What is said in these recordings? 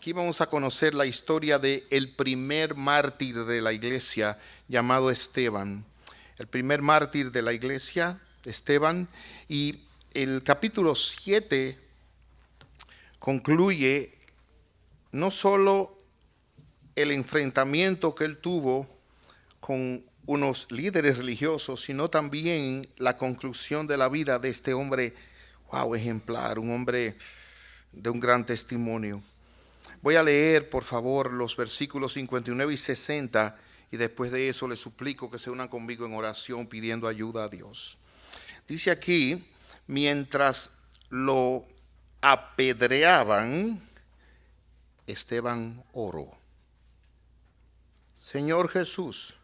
Aquí vamos a conocer la historia de el primer mártir de la iglesia llamado Esteban. El primer mártir de la iglesia, Esteban, y el capítulo 7 concluye no solo el enfrentamiento que él tuvo con unos líderes religiosos, sino también la conclusión de la vida de este hombre, ejemplar, un hombre de un gran testimonio. Voy a leer, por favor, los versículos 59 y 60, y después de eso les suplico que se unan conmigo en oración pidiendo ayuda a Dios. Dice aquí: mientras lo apedreaban, Esteban oró: Señor Jesús,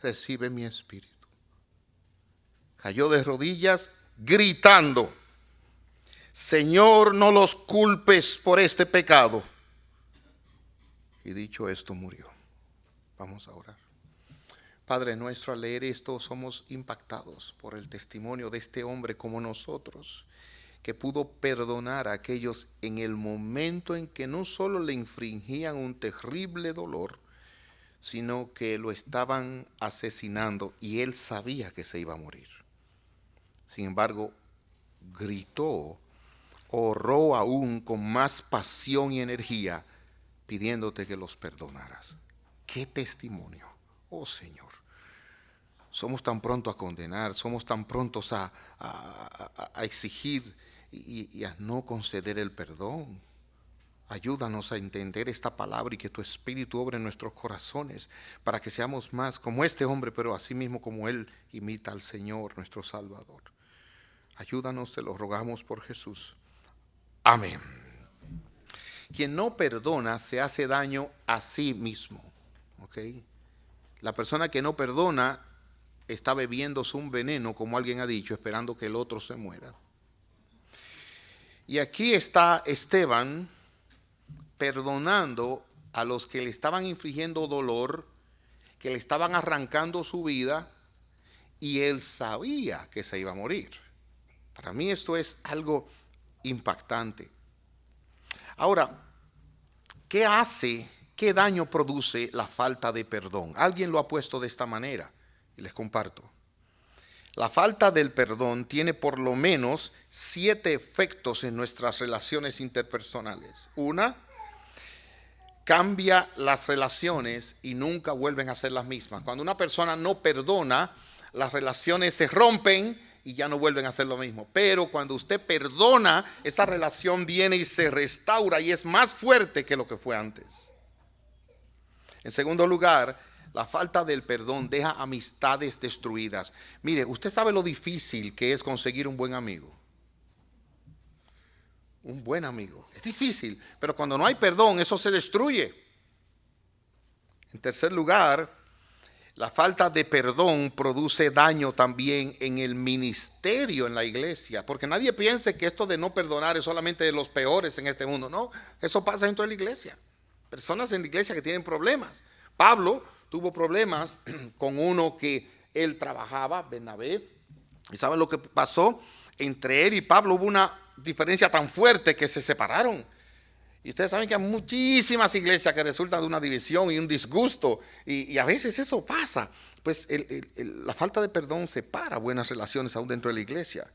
recibe mi espíritu. Cayó de rodillas gritando: Señor, no los culpes por este pecado. Y dicho esto, murió. Vamos a orar. Padre nuestro, al leer esto somos impactados por el testimonio de este hombre como nosotros, que pudo perdonar a aquellos en el momento en que no solo le infringían un terrible dolor, sino que lo estaban asesinando y él sabía que se iba a morir. Sin embargo, gritó, oró aún con más pasión y energía, pidiéndote que los perdonaras. ¡Qué testimonio! Oh Señor, somos tan prontos a condenar, somos tan prontos a exigir y a no conceder el perdón. Ayúdanos a entender esta palabra y que tu Espíritu obre en nuestros corazones para que seamos más como este hombre, pero así mismo como él imita al Señor, nuestro Salvador. Ayúdanos, te lo rogamos por Jesús. Amén. Quien no perdona se hace daño a sí mismo. ¿Okay? La persona que no perdona está bebiéndose un veneno, como alguien ha dicho, esperando que el otro se muera. Y aquí está Esteban perdonando a los que le estaban infligiendo dolor, que le estaban arrancando su vida, y él sabía que se iba a morir. Para mí esto es algo impactante. Ahora, qué daño produce la falta de perdón? Alguien lo ha puesto de esta manera y les comparto. La falta del perdón tiene por lo menos 7 efectos en nuestras relaciones interpersonales. 1, cambia las relaciones y nunca vuelven a ser las mismas. Cuando una persona no perdona, las relaciones se rompen y ya no vuelven a ser lo mismo. Pero cuando usted perdona, esa relación viene y se restaura y es más fuerte que lo que fue antes. En segundo lugar, la falta del perdón deja amistades destruidas. Mire, usted sabe lo difícil que es conseguir un buen amigo. Un buen amigo. Es difícil, pero cuando no hay perdón, eso se destruye. En tercer lugar, la falta de perdón produce daño también en el ministerio en la iglesia, porque nadie piense que esto de no perdonar es solamente de los peores en este mundo. No, eso pasa dentro de la iglesia. Personas en la iglesia que tienen problemas. Pablo tuvo problemas con uno que él trabajaba, Bernabé. ¿Y saben lo que pasó? Entre él y Pablo hubo una diferencia tan fuerte que se separaron. Y ustedes saben que hay muchísimas iglesias que resultan de una división y un disgusto. Y a veces eso pasa. Pues la falta de perdón separa buenas relaciones aún dentro de la iglesia.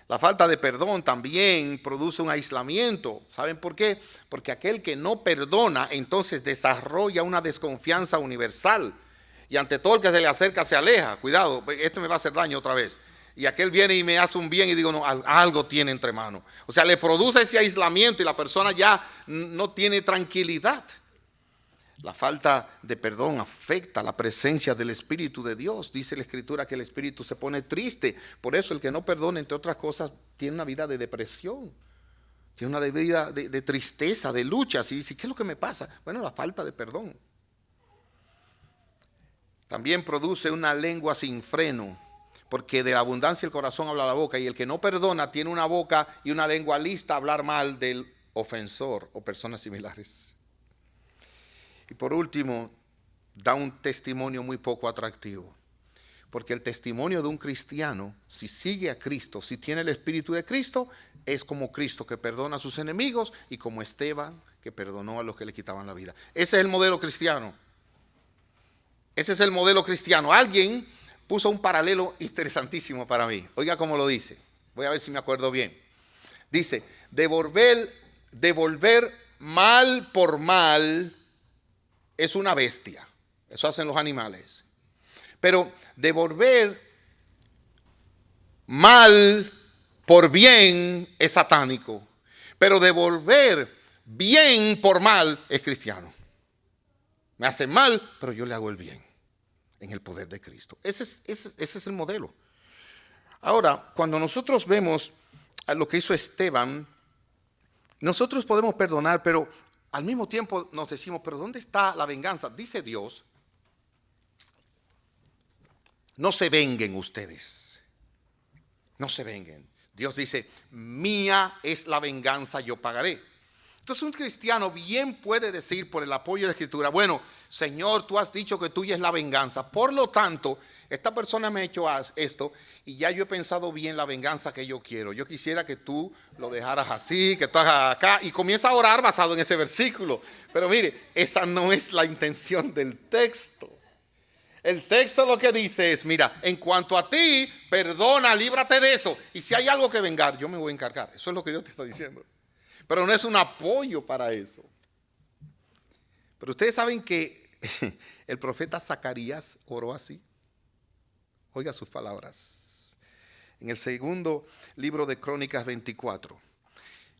La falta de perdón también produce un aislamiento. ¿Saben por qué? Porque aquel que no perdona entonces desarrolla una desconfianza universal. Y ante todo el que se le acerca se aleja. Cuidado, este me va a hacer daño otra vez. Y aquel viene y me hace un bien y digo, no, algo tiene entre manos. O sea, le produce ese aislamiento y la persona ya no tiene tranquilidad. La falta de perdón afecta la presencia del Espíritu de Dios. Dice la Escritura que el Espíritu se pone triste. Por eso el que no perdona, entre otras cosas, tiene una vida de depresión. Tiene una vida de tristeza, de lucha. Y dice, ¿qué es lo que me pasa? Bueno, la falta de perdón. También produce una lengua sin freno. Porque de la abundancia del corazón habla la boca, y el que no perdona tiene una boca y una lengua lista a hablar mal del ofensor o personas similares. Y por último, da un testimonio muy poco atractivo. Porque el testimonio de un cristiano, si sigue a Cristo, si tiene el Espíritu de Cristo, es como Cristo que perdona a sus enemigos y como Esteban que perdonó a los que le quitaban la vida. Ese es el modelo cristiano. Ese es el modelo cristiano. Alguien puso un paralelo interesantísimo para mí. Oiga cómo lo dice. Voy a ver si me acuerdo bien. Dice, devolver mal por mal es una bestia. Eso hacen los animales. Pero devolver mal por bien es satánico. Pero devolver bien por mal es cristiano. Me hacen mal, pero yo le hago el bien en el poder de Cristo. Ese es el modelo. Ahora, cuando nosotros vemos a lo que hizo Esteban, nosotros podemos perdonar, pero al mismo tiempo nos decimos, pero ¿dónde está la venganza? Dice Dios, no se venguen ustedes. No se venguen. Dios dice, mía es la venganza, yo pagaré. Entonces un cristiano bien puede decir por el apoyo de la Escritura, bueno, Señor, tú has dicho que tuya es la venganza. Por lo tanto, esta persona me ha hecho esto y ya yo he pensado bien la venganza que yo quiero. Yo quisiera que tú lo dejaras así, que tú hagas acá y comienza a orar basado en ese versículo. Pero mire, esa no es la intención del texto. El texto lo que dice es, mira, en cuanto a ti, perdona, líbrate de eso. Y si hay algo que vengar, yo me voy a encargar. Eso es lo que Dios te está diciendo. Pero no es un apoyo para eso. Pero ustedes saben que el profeta Zacarías oró así. Oiga sus palabras. En el segundo libro de Crónicas 24.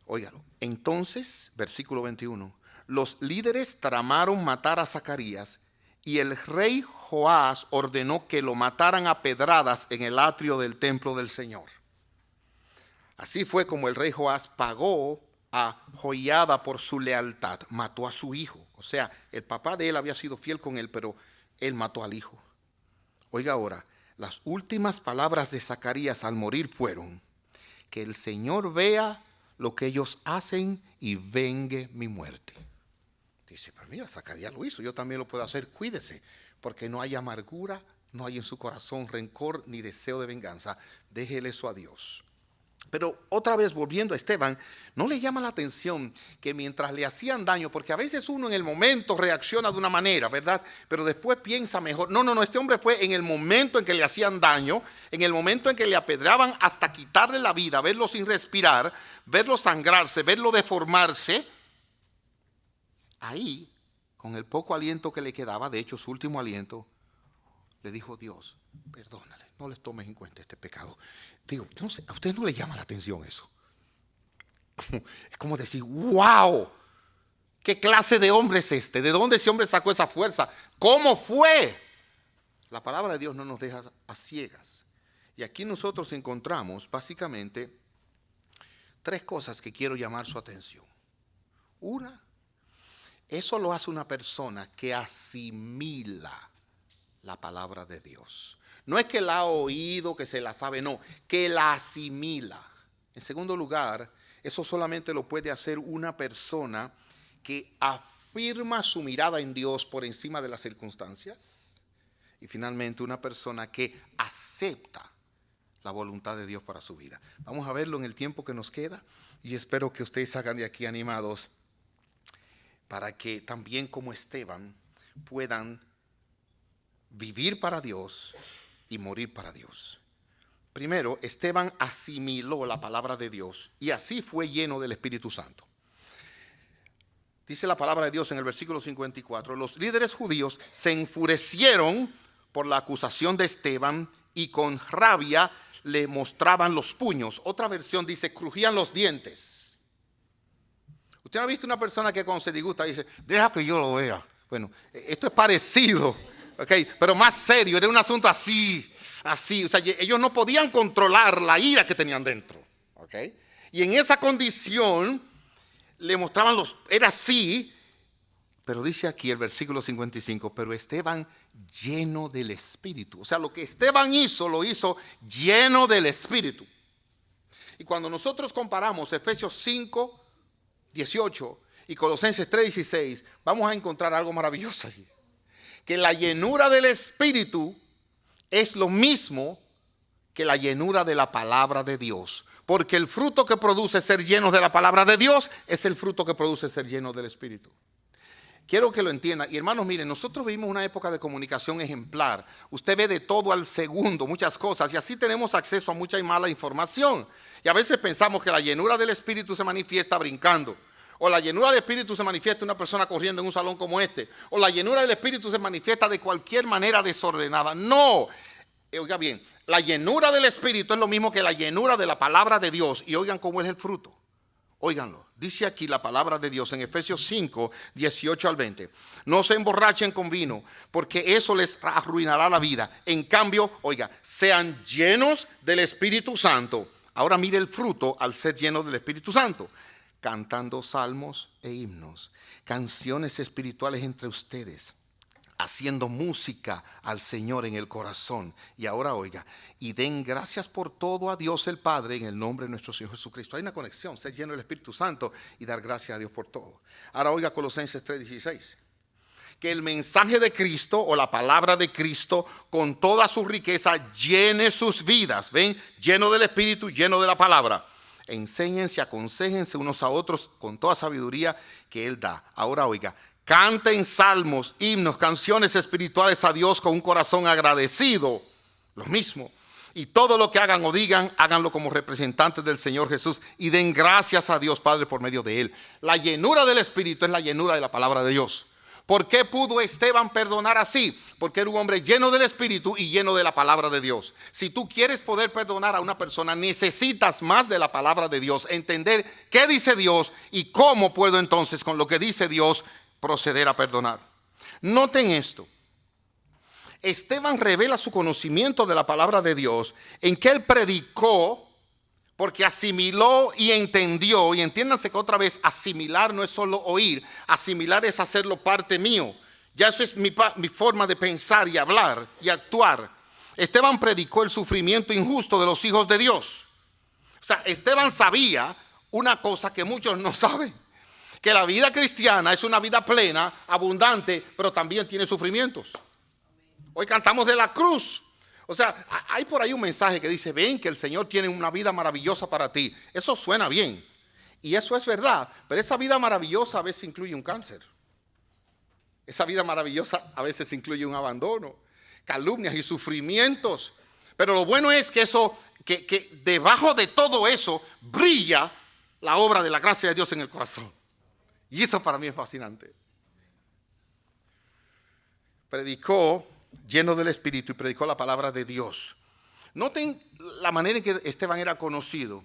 Óigalo. Entonces, versículo 21. Los líderes tramaron matar a Zacarías y el rey Joás ordenó que lo mataran a pedradas en el atrio del templo del Señor. Así fue como el rey Joás pagó a Joiada por su lealtad. Mató a su hijo. O sea, el papá de él había sido fiel con él, pero él mató al hijo. Oiga ahora, las últimas palabras de Zacarías al morir fueron, que el Señor vea lo que ellos hacen y vengue mi muerte. Dice, pero mira, Zacarías lo hizo, yo también lo puedo hacer, cuídese, porque no hay amargura, no hay en su corazón rencor ni deseo de venganza. Déjele eso a Dios. Pero otra vez volviendo a Esteban, ¿no le llama la atención que mientras le hacían daño, porque a veces uno en el momento reacciona de una manera, ¿verdad? Pero después piensa mejor. No, este hombre fue en el momento en que le hacían daño, en el momento en que le apedraban hasta quitarle la vida, verlo sin respirar, verlo sangrarse, verlo deformarse. Ahí, con el poco aliento que le quedaba, de hecho su último aliento, le dijo Dios, perdónale, no les tomes en cuenta este pecado. Digo, no sé, a ustedes no les llama la atención eso. Es como decir, wow, ¿qué clase de hombre es este? ¿De dónde ese hombre sacó esa fuerza? ¿Cómo fue? La palabra de Dios no nos deja a ciegas. Y aquí nosotros encontramos básicamente tres cosas que quiero llamar su atención. Una, eso lo hace una persona que asimila la palabra de Dios. No es que la ha oído, que se la sabe, no, que la asimila. En segundo lugar, eso solamente lo puede hacer una persona que afirma su mirada en Dios por encima de las circunstancias. Y finalmente, una persona que acepta la voluntad de Dios para su vida. Vamos a verlo en el tiempo que nos queda y espero que ustedes salgan de aquí animados para que también como Esteban puedan vivir para Dios y morir para Dios. Primero, Esteban asimiló la palabra de Dios y así fue lleno del Espíritu Santo. Dice la palabra de Dios en el versículo 54, los líderes judíos se enfurecieron por la acusación de Esteban y con rabia le mostraban los puños. Otra versión dice, crujían los dientes. ¿Usted no ha visto una persona que cuando se disgusta dice, deja que yo lo vea? Bueno, esto es parecido. Okay, pero más serio, era un asunto así, o sea, ellos no podían controlar la ira que tenían dentro, okay, y en esa condición le mostraban era así, pero dice aquí el versículo 55, pero Esteban lleno del Espíritu, o sea, lo que Esteban hizo, lo hizo lleno del Espíritu. Y cuando nosotros comparamos Efesios 5, 18 y Colosenses 3, 16, vamos a encontrar algo maravilloso allí. Que la llenura del Espíritu es lo mismo que la llenura de la palabra de Dios. Porque el fruto que produce ser llenos de la palabra de Dios es el fruto que produce ser llenos del Espíritu. Quiero que lo entiendan. Y hermanos, miren, nosotros vivimos una época de comunicación ejemplar. Usted ve de todo al segundo, muchas cosas. Y así tenemos acceso a mucha y mala información. Y a veces pensamos que la llenura del Espíritu se manifiesta brincando. O la llenura del Espíritu se manifiesta en una persona corriendo en un salón como este. O la llenura del Espíritu se manifiesta de cualquier manera desordenada. No. Oiga bien, la llenura del Espíritu es lo mismo que la llenura de la palabra de Dios. Y oigan cómo es el fruto. Óiganlo, dice aquí la palabra de Dios en Efesios 5, 18 al 20. No se emborrachen con vino, porque eso les arruinará la vida. En cambio, oiga, sean llenos del Espíritu Santo. Ahora mire el fruto al ser llenos del Espíritu Santo. Cantando salmos e himnos, canciones espirituales entre ustedes, haciendo música al Señor en el corazón. Y ahora oiga, y den gracias por todo a Dios el Padre en el nombre de nuestro Señor Jesucristo. Hay una conexión, ser lleno del Espíritu Santo y dar gracias a Dios por todo. Ahora oiga Colosenses 3:16. Que el mensaje de Cristo o la palabra de Cristo con toda su riqueza llene sus vidas. ¿Ven? Lleno del Espíritu, lleno de la palabra. Enséñense, aconséjense unos a otros con toda sabiduría que Él da. Ahora oiga, canten salmos, himnos, canciones espirituales a Dios con un corazón agradecido. Lo mismo. Y todo lo que hagan o digan, háganlo como representantes del Señor Jesús y den gracias a Dios Padre por medio de Él. La llenura del Espíritu es la llenura de la palabra de Dios. ¿Por qué pudo Esteban perdonar así? Porque era un hombre lleno del Espíritu y lleno de la palabra de Dios. Si tú quieres poder perdonar a una persona, necesitas más de la palabra de Dios. Entender qué dice Dios y cómo puedo entonces con lo que dice Dios proceder a perdonar. Noten esto. Esteban revela su conocimiento de la palabra de Dios en que él predicó porque asimiló y entendió. Y entiéndanse que otra vez asimilar no es solo oír, asimilar es hacerlo parte mío. Ya eso es mi forma de pensar y hablar y actuar. Esteban predicó el sufrimiento injusto de los hijos de Dios. O sea, Esteban sabía una cosa que muchos no saben. Que la vida cristiana es una vida plena, abundante, pero también tiene sufrimientos. Hoy cantamos de la cruz. O sea, hay por ahí un mensaje que dice, ven que el Señor tiene una vida maravillosa para ti. Eso suena bien. Y eso es verdad. Pero esa vida maravillosa a veces incluye un cáncer. Esa vida maravillosa a veces incluye un abandono, calumnias y sufrimientos. Pero lo bueno es que eso, que debajo de todo eso brilla la obra de la gracia de Dios en el corazón. Y eso para mí es fascinante. Predicó lleno del Espíritu y predicó la palabra de Dios. Noten la manera en que Esteban era conocido.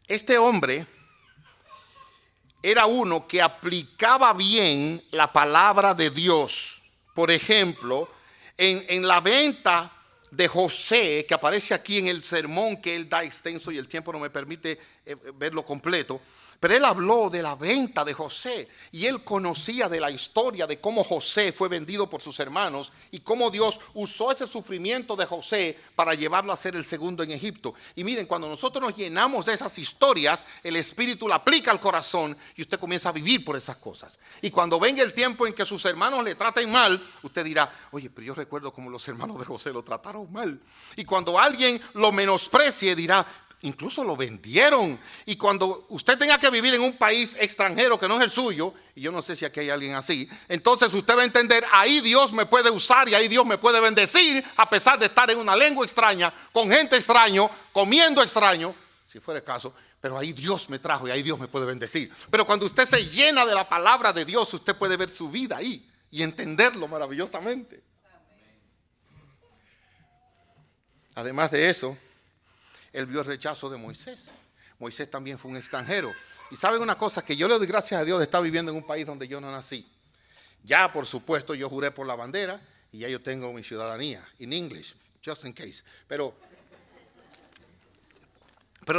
Este hombre era uno que aplicaba bien la palabra de Dios. Por ejemplo, en la venta de José, que aparece aquí en el sermón que él da extenso y el tiempo no me permite verlo completo. Pero él habló de la venta de José y él conocía de la historia de cómo José fue vendido por sus hermanos y cómo Dios usó ese sufrimiento de José para llevarlo a ser el segundo en Egipto. Y miren, cuando nosotros nos llenamos de esas historias, el Espíritu la aplica al corazón y usted comienza a vivir por esas cosas. Y cuando venga el tiempo en que sus hermanos le traten mal, usted dirá, oye, pero yo recuerdo cómo los hermanos de José lo trataron mal. Y cuando alguien lo menosprecie, dirá, incluso lo vendieron. Y cuando usted tenga que vivir en un país extranjero que no es el suyo, y yo no sé si aquí hay alguien así, entonces usted va a entender, ahí Dios me puede usar y ahí Dios me puede bendecir, a pesar de estar en una lengua extraña, con gente extraña, comiendo extraño, si fuera el caso, pero ahí Dios me trajo y ahí Dios me puede bendecir. Pero cuando usted se llena de la palabra de Dios, usted puede ver su vida ahí y entenderlo maravillosamente. Además de eso, él vio el rechazo de Moisés. Moisés también fue un extranjero. Y saben una cosa, que yo le doy gracias a Dios de estar viviendo en un país donde yo no nací. Ya, por supuesto, yo juré por la bandera y ya yo tengo mi ciudadanía, in English, just in case. Pero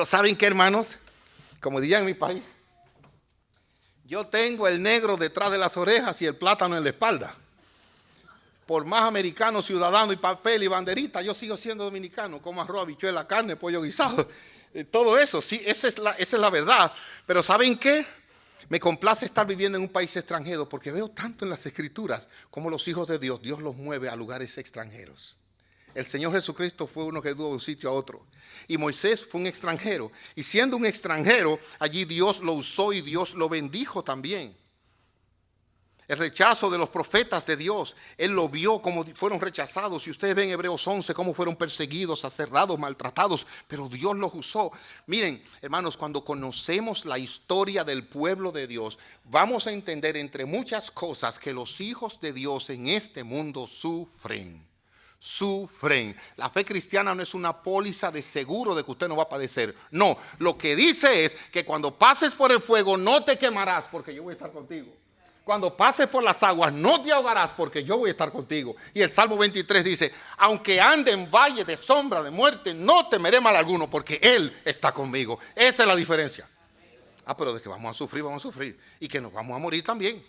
¿saben qué, hermanos? Como dirían en mi país, yo tengo el negro detrás de las orejas y el plátano en la espalda. Por más americano, ciudadano y papel y banderita, yo sigo siendo dominicano. Como arroz, habichuela, carne, pollo guisado. Todo eso, sí, esa es la verdad. Pero ¿saben qué? Me complace estar viviendo en un país extranjero porque veo tanto en las Escrituras como los hijos de Dios, Dios los mueve a lugares extranjeros. El Señor Jesucristo fue uno que anduvo de un sitio a otro. Y Moisés fue un extranjero. Y siendo un extranjero, allí Dios lo usó y Dios lo bendijo también. El rechazo de los profetas de Dios, Él lo vio como fueron rechazados. Y ustedes ven en Hebreos 11 cómo fueron perseguidos, aserrados, maltratados, pero Dios los usó. Miren, hermanos, cuando conocemos la historia del pueblo de Dios, vamos a entender entre muchas cosas que los hijos de Dios en este mundo sufren. La fe cristiana no es una póliza de seguro de que usted no va a padecer. No, lo que dice es que cuando pases por el fuego no te quemarás porque yo voy a estar contigo. Cuando pases por las aguas no te ahogarás porque yo voy a estar contigo. Y el Salmo 23 dice, aunque ande en valle de sombra de muerte, no temeré mal alguno porque Él está conmigo. Esa es la diferencia. Pero de que vamos a sufrir. Y que nos vamos a morir también.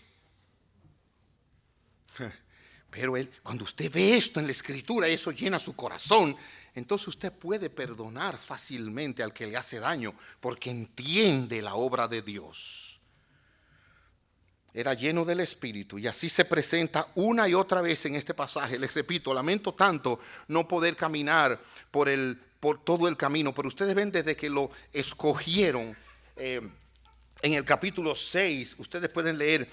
Pero cuando usted ve esto en la Escritura, eso llena su corazón. Entonces usted puede perdonar fácilmente al que le hace daño porque entiende la obra de Dios. Era lleno del Espíritu y así se presenta una y otra vez en este pasaje. Les repito, lamento tanto no poder caminar por todo el camino, pero ustedes ven desde que lo escogieron en el capítulo 6, ustedes pueden leer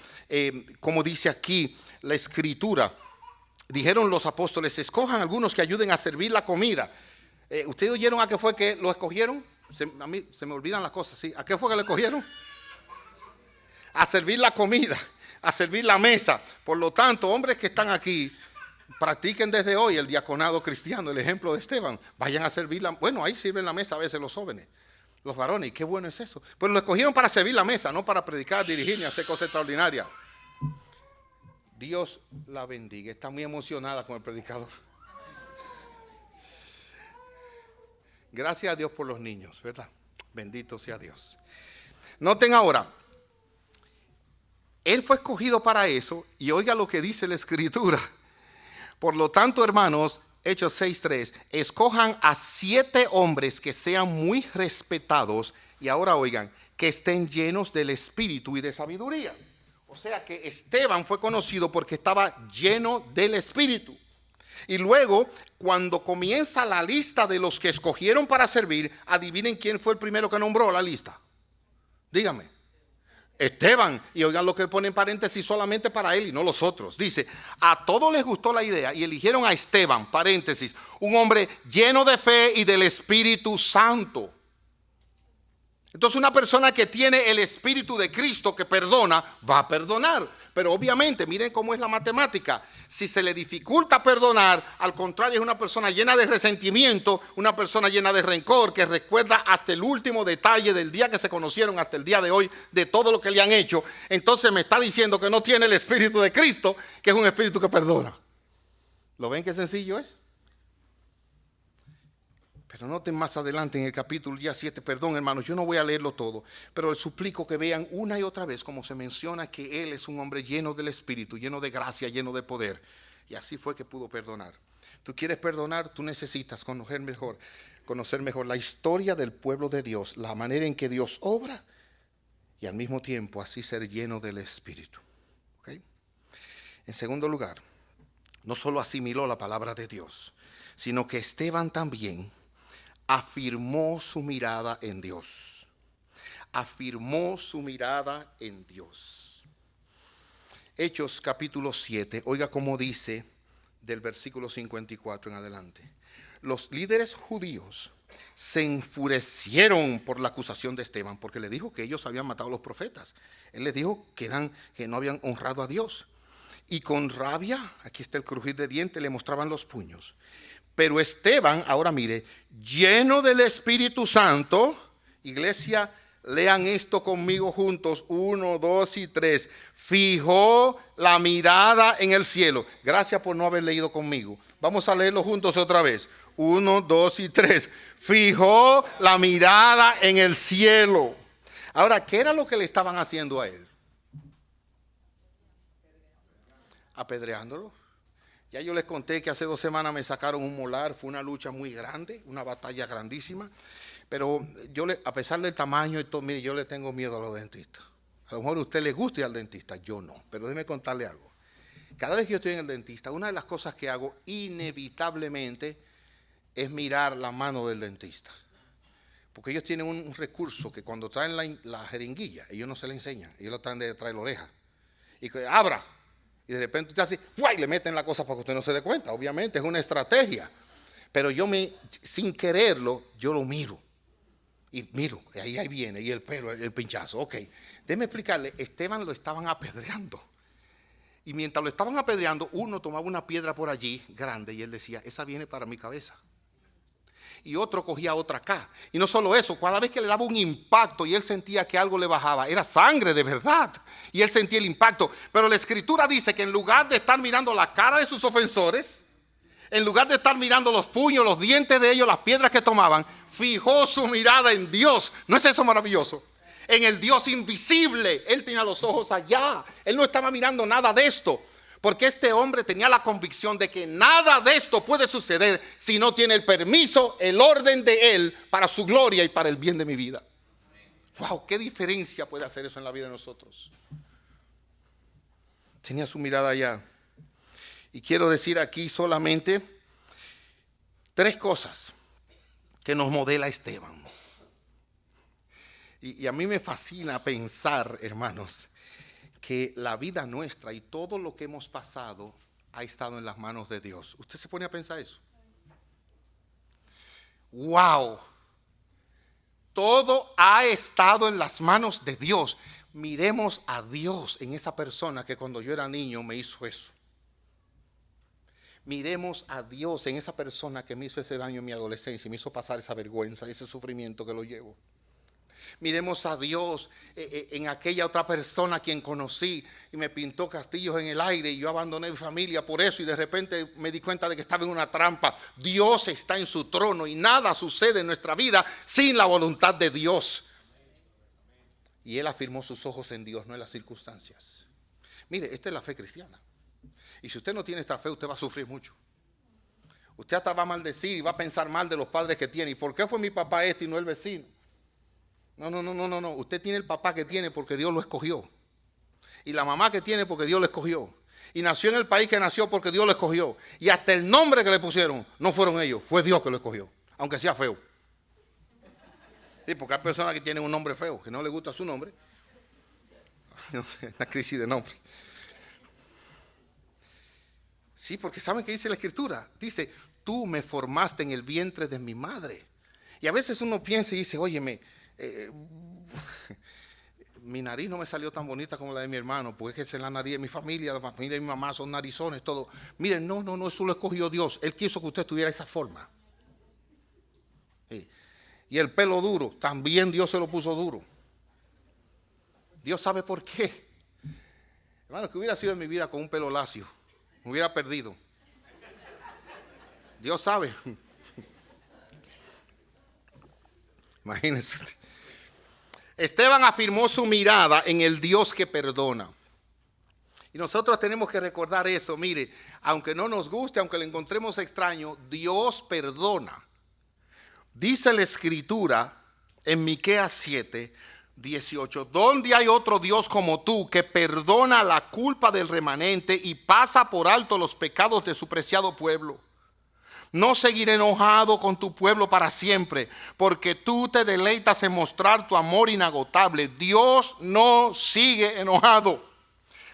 como dice aquí la Escritura. Dijeron los apóstoles, escojan algunos que ayuden a servir la comida. ¿Ustedes oyeron a qué fue que lo escogieron? A mí se me olvidan las cosas, ¿sí? ¿A qué fue que lo escogieron? A servir la comida, a servir la mesa. Por lo tanto, hombres que están aquí, practiquen desde hoy el diaconado cristiano, el ejemplo de Esteban. Vayan a servir bueno, ahí sirven la mesa a veces los jóvenes, los varones, y qué bueno es eso. Pero lo escogieron para servir la mesa, no para predicar, dirigir ni hacer cosas extraordinarias. Dios la bendiga, está muy emocionada con el predicador. Gracias a Dios por los niños, ¿verdad? Bendito sea Dios. Noten ahora, Él fue escogido para eso y oiga lo que dice la Escritura. Por lo tanto, hermanos, Hechos 6:3, escojan a 7 hombres que sean muy respetados y ahora oigan, que estén llenos del Espíritu y de sabiduría. O sea que Esteban fue conocido porque estaba lleno del Espíritu. Y luego, cuando comienza la lista de los que escogieron para servir, adivinen quién fue el primero que nombró la lista. Díganme. Esteban, y oigan lo que pone en paréntesis solamente para él y no los otros. Dice, a todos les gustó la idea y eligieron a Esteban, paréntesis, un hombre lleno de fe y del Espíritu Santo. Entonces una persona que tiene el Espíritu de Cristo que perdona, va a perdonar. Pero obviamente, miren cómo es la matemática. Si se le dificulta perdonar, al contrario, es una persona llena de resentimiento, una persona llena de rencor, que recuerda hasta el último detalle del día que se conocieron hasta el día de hoy, de todo lo que le han hecho. Entonces me está diciendo que no tiene el Espíritu de Cristo, que es un Espíritu que perdona. ¿Lo ven qué sencillo es? Pero noten más adelante en el capítulo ya 7, perdón hermanos, yo no voy a leerlo todo, pero les suplico que vean una y otra vez como se menciona que Él es un hombre lleno del Espíritu, lleno de gracia, lleno de poder. Y así fue que pudo perdonar. Tú quieres perdonar, tú necesitas conocer mejor la historia del pueblo de Dios, la manera en que Dios obra y al mismo tiempo así ser lleno del Espíritu. ¿Okay? En segundo lugar, no solo asimiló la palabra de Dios, sino que Esteban también afirmó su mirada en Dios. Afirmó su mirada en Dios. Hechos capítulo 7, oiga cómo dice del versículo 54 en adelante. Los líderes judíos se enfurecieron por la acusación de Esteban, porque le dijo que ellos habían matado a los profetas. Él les dijo que no habían honrado a Dios. Y con rabia, aquí está el crujir de dientes, le mostraban los puños. Pero Esteban, ahora mire, lleno del Espíritu Santo, iglesia, lean esto conmigo juntos, 1, 2 y 3. Fijó la mirada en el cielo. Gracias por no haber leído conmigo. Vamos a leerlo juntos otra vez. 1, 2 y 3. Fijó la mirada en el cielo. Ahora, ¿qué era lo que le estaban haciendo a él? Apedreándolo. Ya yo les conté que hace 2 semanas me sacaron un molar, fue una lucha muy grande, una batalla grandísima, pero a pesar del tamaño y todo, mire, yo le tengo miedo a los dentistas. A lo mejor a usted le gusta ir al dentista, yo no, pero déjeme contarle algo. Cada vez que yo estoy en el dentista, una de las cosas que hago inevitablemente es mirar la mano del dentista. Porque ellos tienen un recurso que cuando traen la jeringuilla, ellos no se la enseñan, ellos la traen de detrás de la oreja. Y que abra, y de repente usted hace, ¡guay! Le meten la cosa para que usted no se dé cuenta. Obviamente es una estrategia. Pero sin quererlo, yo lo miro. Y miro, ahí viene, y el pelo, el pinchazo. Ok, déjeme explicarle, Esteban lo estaban apedreando. Y mientras lo estaban apedreando, uno tomaba una piedra por allí, grande, y él decía, esa viene para mi cabeza. Y otro cogía otra acá. Y no solo eso, cada vez que le daba un impacto y él sentía que algo le bajaba, era sangre de verdad. Y él sentía el impacto. Pero la Escritura dice que en lugar de estar mirando la cara de sus ofensores, en lugar de estar mirando los puños, los dientes de ellos, las piedras que tomaban, fijó su mirada en Dios. ¿No es eso maravilloso? En el Dios invisible. Él tenía los ojos allá. Él no estaba mirando nada de esto. Porque este hombre tenía la convicción de que nada de esto puede suceder si no tiene el permiso, el orden de Él para su gloria y para el bien de mi vida. Wow, qué diferencia puede hacer eso en la vida de nosotros. Tenía su mirada allá. Y quiero decir aquí solamente 3 cosas que nos modela Esteban. Y a mí me fascina pensar, hermanos, que la vida nuestra y todo lo que hemos pasado ha estado en las manos de Dios. ¿Usted se pone a pensar eso? ¡Wow! Todo ha estado en las manos de Dios. Miremos a Dios en esa persona que cuando yo era niño me hizo eso. Miremos a Dios en esa persona que me hizo ese daño en mi adolescencia y me hizo pasar esa vergüenza, ese sufrimiento que lo llevo. Miremos a Dios en aquella otra persona a quien conocí y me pintó castillos en el aire y yo abandoné mi familia por eso y de repente me di cuenta de que estaba en una trampa. Dios está en su trono y nada sucede en nuestra vida sin la voluntad de Dios. Y él afirmó sus ojos en Dios, no en las circunstancias. Mire, esta es la fe cristiana. Y si usted no tiene esta fe, usted va a sufrir mucho. Usted hasta va a maldecir y va a pensar mal de los padres que tiene. ¿Y por qué fue mi papá este y no el vecino? No. Usted tiene el papá que tiene porque Dios lo escogió. Y la mamá que tiene porque Dios lo escogió. Y nació en el país que nació porque Dios lo escogió. Y hasta el nombre que le pusieron no fueron ellos, fue Dios que lo escogió. Aunque sea feo. Sí, porque hay personas que tienen un nombre feo, que no les gusta su nombre. No sé, una crisis de nombre. Sí, porque ¿saben qué dice la Escritura? Dice, tú me formaste en el vientre de mi madre. Y a veces uno piensa y dice, óyeme, mi nariz no me salió tan bonita como la de mi hermano, porque es que es la nariz de mi familia, la familia de mi mamá son narizones, todo. Miren, no, eso lo escogió Dios. Él quiso que usted tuviera esa forma. Sí. Y el pelo duro, también Dios se lo puso duro. Dios sabe por qué. Hermano, que hubiera sido en mi vida con un pelo lacio, me hubiera perdido. Dios sabe. Imagínense. Esteban afirmó su mirada en el Dios que perdona. Y nosotros tenemos que recordar eso. Mire, aunque no nos guste, aunque lo encontremos extraño, Dios perdona. Dice la Escritura en Miqueas 7:18, ¿dónde hay otro Dios como tú que perdona la culpa del remanente y pasa por alto los pecados de su preciado pueblo? No seguiré enojado con tu pueblo para siempre, porque tú te deleitas en mostrar tu amor inagotable. Dios no sigue enojado.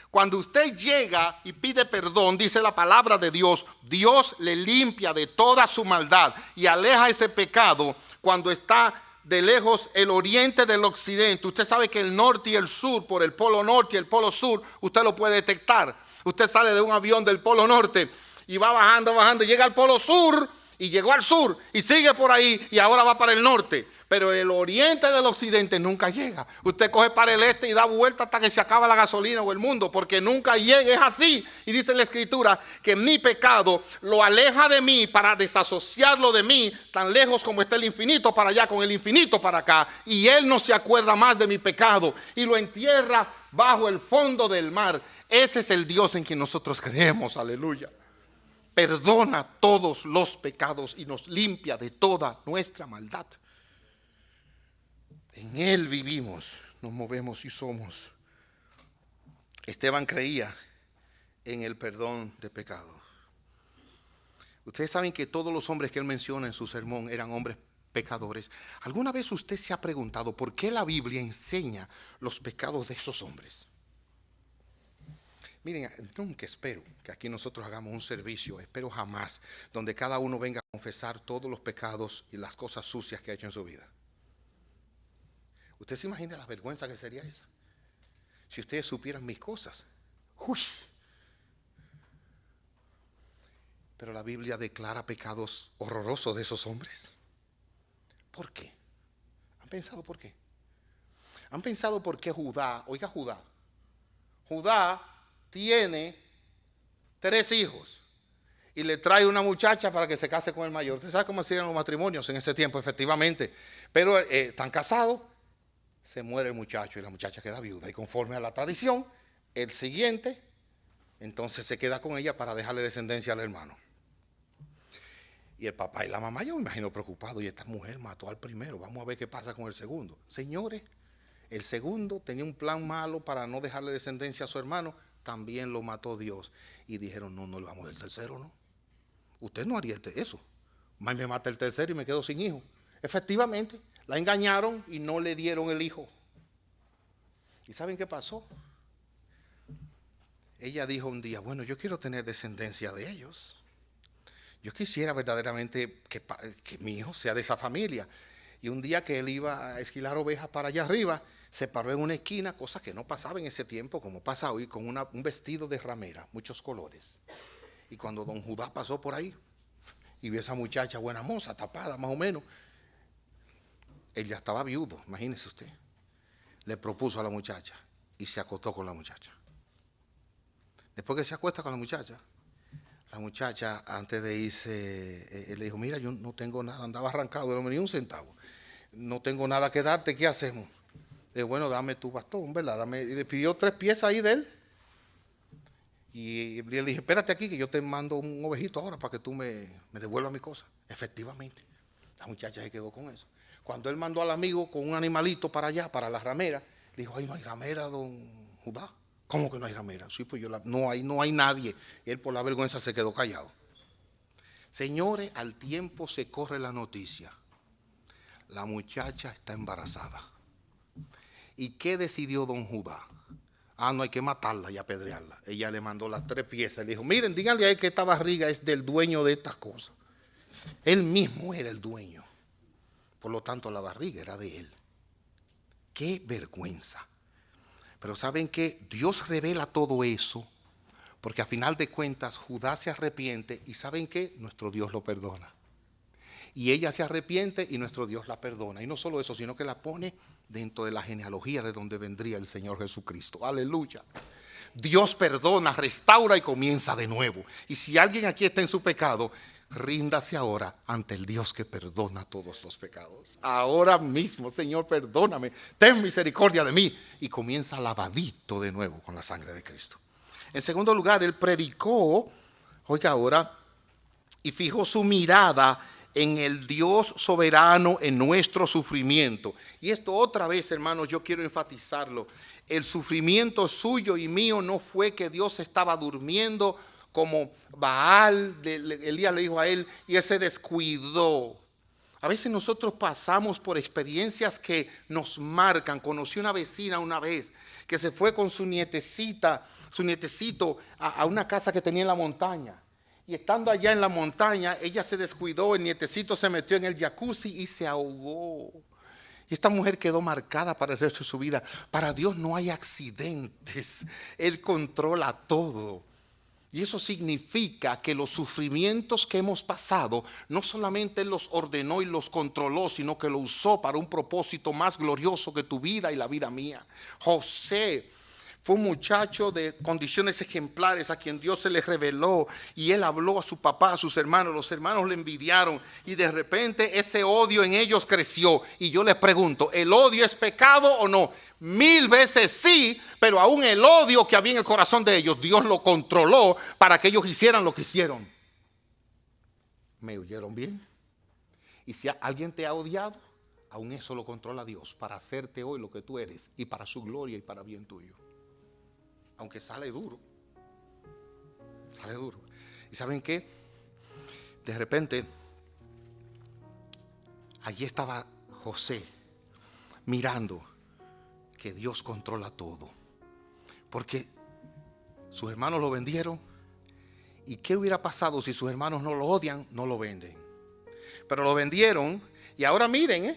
Cuando usted llega y pide perdón, dice la palabra de Dios, Dios le limpia de toda su maldad y aleja ese pecado cuando está de lejos el oriente del occidente. Usted sabe que el norte y el sur, por el polo norte y el polo sur, usted lo puede detectar. Usted sale de un avión del polo norte y va bajando, llega al polo sur y llegó al sur y sigue por ahí y ahora va para el norte. Pero el oriente del occidente nunca llega. Usted coge para el este y da vuelta hasta que se acaba la gasolina o el mundo, porque nunca llega, es así. Y dice la Escritura que mi pecado lo aleja de mí para desasociarlo de mí, tan lejos como está el infinito para allá con el infinito para acá. Y Él no se acuerda más de mi pecado y lo entierra bajo el fondo del mar. Ese es el Dios en quien nosotros creemos, aleluya. Perdona todos los pecados y nos limpia de toda nuestra maldad. En Él vivimos, nos movemos y somos. Esteban creía en el perdón de pecado. Ustedes saben que todos los hombres que él menciona en su sermón eran hombres pecadores. ¿Alguna vez usted se ha preguntado por qué la Biblia enseña los pecados de esos hombres? Miren, nunca espero que aquí nosotros hagamos un servicio, espero jamás, donde cada uno venga a confesar todos los pecados y las cosas sucias que ha hecho en su vida. ¿Usted se imagina la vergüenza que sería esa? Si ustedes supieran mis cosas. Uy. Pero la Biblia declara pecados horrorosos de esos hombres. ¿Por qué? ¿Han pensado por qué? ¿Han pensado por qué Judá, oiga Judá tiene 3 hijos y le trae una muchacha para que se case con el mayor? Usted sabe cómo hacían los matrimonios en ese tiempo, efectivamente. Pero están casados, se muere el muchacho y la muchacha queda viuda. Y conforme a la tradición, el siguiente, entonces se queda con ella para dejarle descendencia al hermano. Y el papá y la mamá, yo me imagino preocupados, y esta mujer mató al primero, vamos a ver qué pasa con el segundo. Señores, el segundo tenía un plan malo para no dejarle descendencia a su hermano, también lo mató Dios. Y dijeron, no le vamos del tercero, no. Usted no haría eso. Más me mata el tercero y me quedo sin hijo. Efectivamente, la engañaron y no le dieron el hijo. ¿Y saben qué pasó? Ella dijo un día, bueno, yo quiero tener descendencia de ellos. Yo quisiera verdaderamente que mi hijo sea de esa familia. Y un día que él iba a esquilar ovejas para allá arriba, se paró en una esquina, cosa que no pasaba en ese tiempo, como pasa hoy, con un vestido de ramera, muchos colores. Y cuando don Judá pasó por ahí y vio a esa muchacha buena moza, tapada más o menos, él ya estaba viudo, imagínese usted. Le propuso a la muchacha y se acostó con la muchacha. Después que se acuesta con la muchacha antes de irse, él le dijo, mira, yo no tengo nada, andaba arrancado, no me ni un centavo. No tengo nada que darte, ¿qué hacemos? Le dijo, bueno, dame tu bastón, ¿verdad? Y le pidió 3 piezas ahí de él. Y le dije, espérate aquí que yo te mando un ovejito ahora para que tú me devuelvas mi cosa. Efectivamente, la muchacha se quedó con eso. Cuando él mandó al amigo con un animalito para allá, para la ramera, le dijo, ay, no hay ramera, don Judá. ¿Cómo que no hay ramera? Sí, pues no hay nadie. Y él por la vergüenza se quedó callado. Señores, al tiempo se corre la noticia. La muchacha está embarazada. ¿Y qué decidió don Judá? No hay que matarla y apedrearla. Ella le mandó las 3 piezas. Le dijo, miren, díganle a él que esta barriga es del dueño de estas cosas. Él mismo era el dueño. Por lo tanto, la barriga era de él. ¡Qué vergüenza! Pero ¿saben qué? Dios revela todo eso porque a final de cuentas Judá se arrepiente y ¿saben qué? Nuestro Dios lo perdona. Y ella se arrepiente y nuestro Dios la perdona. Y no solo eso, sino que la pone dentro de la genealogía de donde vendría el Señor Jesucristo. Aleluya. Dios perdona, restaura y comienza de nuevo. Y si alguien aquí está en su pecado, ríndase ahora ante el Dios que perdona todos los pecados. Ahora mismo, Señor, perdóname, ten misericordia de mí. Y comienza lavadito de nuevo con la sangre de Cristo. En segundo lugar, él predicó, oiga ahora, y fijó su mirada en el Dios soberano en nuestro sufrimiento. Y esto otra vez, hermanos, yo quiero enfatizarlo. El sufrimiento suyo y mío no fue que Dios estaba durmiendo como Baal, Elías le dijo a él, y él se descuidó. A veces nosotros pasamos por experiencias que nos marcan. Conocí una vecina una vez que se fue con su nietecito a una casa que tenía en la montaña. Y estando allá en la montaña, ella se descuidó, el nietecito se metió en el jacuzzi y se ahogó. Y esta mujer quedó marcada para el resto de su vida. Para Dios no hay accidentes. Él controla todo. Y eso significa que los sufrimientos que hemos pasado, no solamente Él los ordenó y los controló, sino que lo usó para un propósito más glorioso que tu vida y la vida mía. José fue un muchacho de condiciones ejemplares a quien Dios se le reveló y él habló a su papá, a sus hermanos. Los hermanos le envidiaron y de repente ese odio en ellos creció. Y yo les pregunto, ¿el odio es pecado o no? 1000 veces sí, pero aún el odio que había en el corazón de ellos, Dios lo controló para que ellos hicieran lo que hicieron. ¿Me oyeron bien? Y si alguien te ha odiado, aún eso lo controla Dios para hacerte hoy lo que tú eres y para su gloria y para bien tuyo. Aunque sale duro. ¿Y saben qué? de repente, allí estaba José mirando que Dios controla todo. Porque sus hermanos lo vendieron. ¿Y qué hubiera pasado si sus hermanos no lo odian? No lo venden. Pero lo vendieron y ahora miren,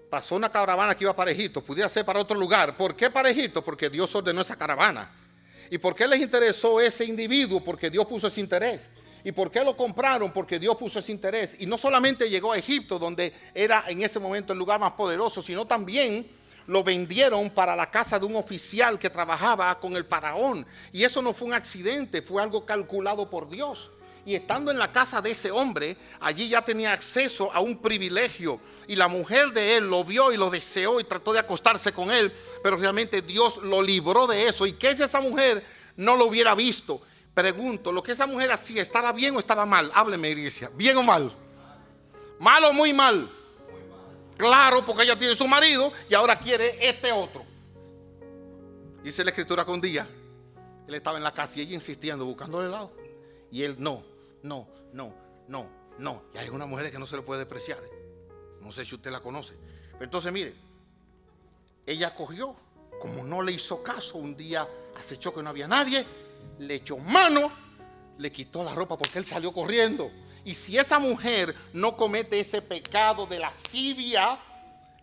pasó una caravana que iba para Egipto, pudiera ser para otro lugar. ¿Por qué para Egipto? Porque Dios ordenó esa caravana. ¿Y por qué les interesó ese individuo? Porque Dios puso ese interés. ¿Y por qué lo compraron? Porque Dios puso ese interés. Y no solamente llegó a Egipto, donde era en ese momento el lugar más poderoso, sino también lo vendieron para la casa de un oficial que trabajaba con el faraón. Y eso no fue un accidente, fue algo calculado por Dios. Y estando en la casa de ese hombre, allí ya tenía acceso a un privilegio. Y la mujer de él lo vio y lo deseó y trató de acostarse con él. Pero realmente Dios lo libró de eso. ¿Y qué si esa mujer no lo hubiera visto? Pregunto, ¿lo que esa mujer hacía estaba bien o estaba mal? Hábleme, iglesia, ¿bien o mal? ¿Mal o muy mal? Claro, porque ella tiene su marido y ahora quiere este otro. Dice la escritura que un día él estaba en la casa y ella insistiendo, buscándole helado. Y él no. Y hay una mujer que no se le puede despreciar. No sé si usted la conoce. Pero entonces mire, ella cogió, como no le hizo caso, un día acechó que no había nadie, le echó mano, le quitó la ropa porque él salió corriendo. Y si esa mujer no comete ese pecado de lascivia,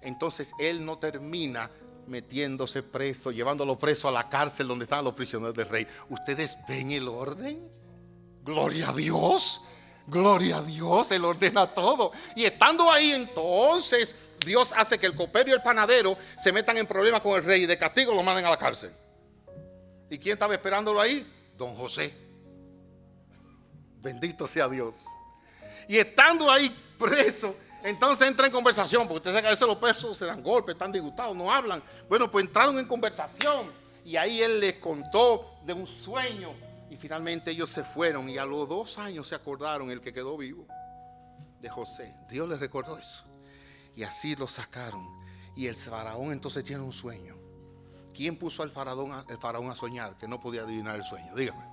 entonces él no termina metiéndose preso, llevándolo preso a la cárcel donde estaban los prisioneros del rey. ¿Ustedes ven el orden? Gloria a Dios. Gloria a Dios, Él ordena todo. Y estando ahí entonces, Dios hace que el copero y el panadero se metan en problemas con el rey y de castigo lo manden a la cárcel. ¿Y quién estaba esperándolo ahí? Don José. Bendito sea Dios. Y estando ahí preso, entonces entra en conversación, porque usted sabe que a veces los presos se dan golpes, están disgustados, no hablan. Bueno, pues entraron en conversación y ahí él les contó de un sueño. Y finalmente ellos se fueron y a los 2 años se acordaron, el que quedó vivo, de José. Dios les recordó eso. Y así lo sacaron. Y el faraón entonces tiene un sueño. ¿Quién puso al faraón a soñar que no podía adivinar el sueño? Dígame.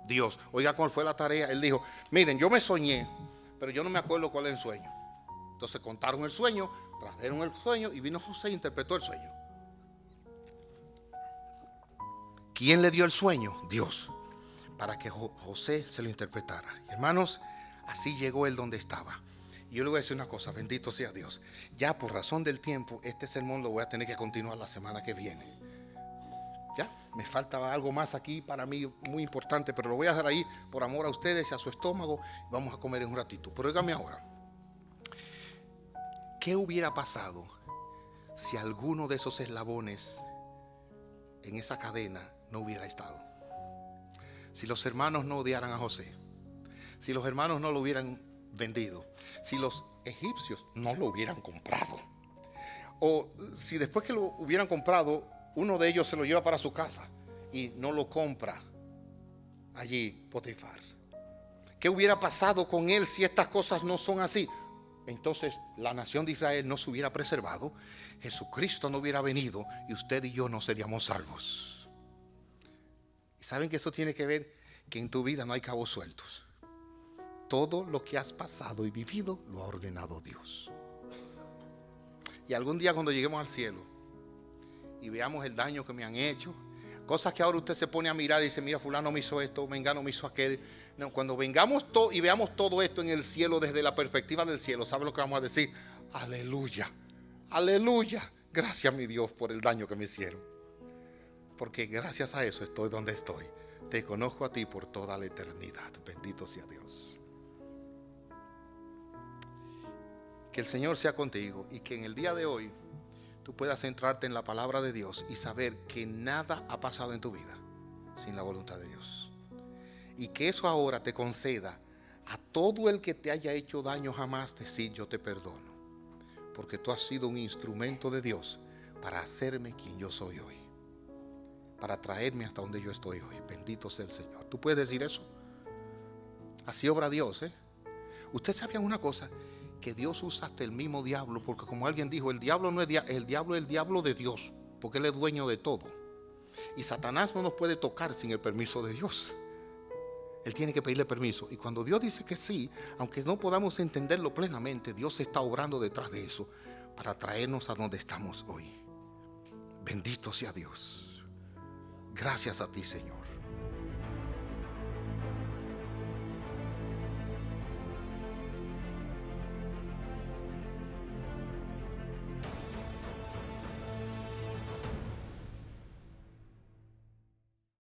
Dios. Oiga, ¿cuál fue la tarea? Él dijo, miren, yo me soñé, pero yo no me acuerdo cuál es el sueño. Entonces contaron el sueño, trajeron el sueño y vino José e interpretó el sueño. ¿Quién le dio el sueño? Dios. Para que José se lo interpretara. Hermanos, así llegó él donde estaba. Y yo le voy a decir una cosa, bendito sea Dios. Ya por razón del tiempo, este sermón lo voy a tener que continuar la semana que viene. Ya, me falta algo más aquí para mí muy importante, pero lo voy a dejar ahí por amor a ustedes y a su estómago. Vamos a comer en un ratito. Pero óigame ahora, ¿qué hubiera pasado si alguno de esos eslabones en esa cadena no hubiera estado? Si los hermanos no odiaran a José, si los hermanos no lo hubieran vendido, si los egipcios no lo hubieran comprado, o si después que lo hubieran comprado, uno de ellos se lo lleva para su casa y no lo compra allí Potifar. ¿Qué hubiera pasado con él si estas cosas no son así? Entonces la nación de Israel no se hubiera preservado, Jesucristo no hubiera venido y usted y yo no seríamos salvos. ¿Saben que eso tiene que ver? Que en tu vida no hay cabos sueltos. Todo lo que has pasado y vivido lo ha ordenado Dios. Y algún día cuando lleguemos al cielo y veamos el daño que me han hecho, cosas que ahora usted se pone a mirar y dice, mira, fulano me hizo esto, mengano me hizo aquel. No, cuando vengamos y veamos todo esto en el cielo desde la perspectiva del cielo, ¿sabe lo que vamos a decir? Aleluya, aleluya. Gracias mi Dios por el daño que me hicieron. Porque gracias a eso estoy donde estoy. Te conozco a ti por toda la eternidad. Bendito sea Dios. Que el Señor sea contigo y que en el día de hoy tú puedas centrarte en la palabra de Dios y saber que nada ha pasado en tu vida sin la voluntad de Dios. Y que eso ahora te conceda a todo el que te haya hecho daño jamás decir yo te perdono. Porque tú has sido un instrumento de Dios para hacerme quien yo soy hoy. Para traerme hasta donde yo estoy hoy. Bendito sea el Señor. ¿Tú puedes decir eso? Así obra Dios, ¿eh? Usted sabía una cosa, que Dios usa hasta el mismo diablo, porque como alguien dijo, el diablo no es el diablo, es el diablo de Dios, porque Él es dueño de todo. Y Satanás no nos puede tocar sin el permiso de Dios. Él tiene que pedirle permiso. Y cuando Dios dice que sí, aunque no podamos entenderlo plenamente, Dios está obrando detrás de eso para traernos a donde estamos hoy. Bendito sea Dios. Gracias a ti, Señor.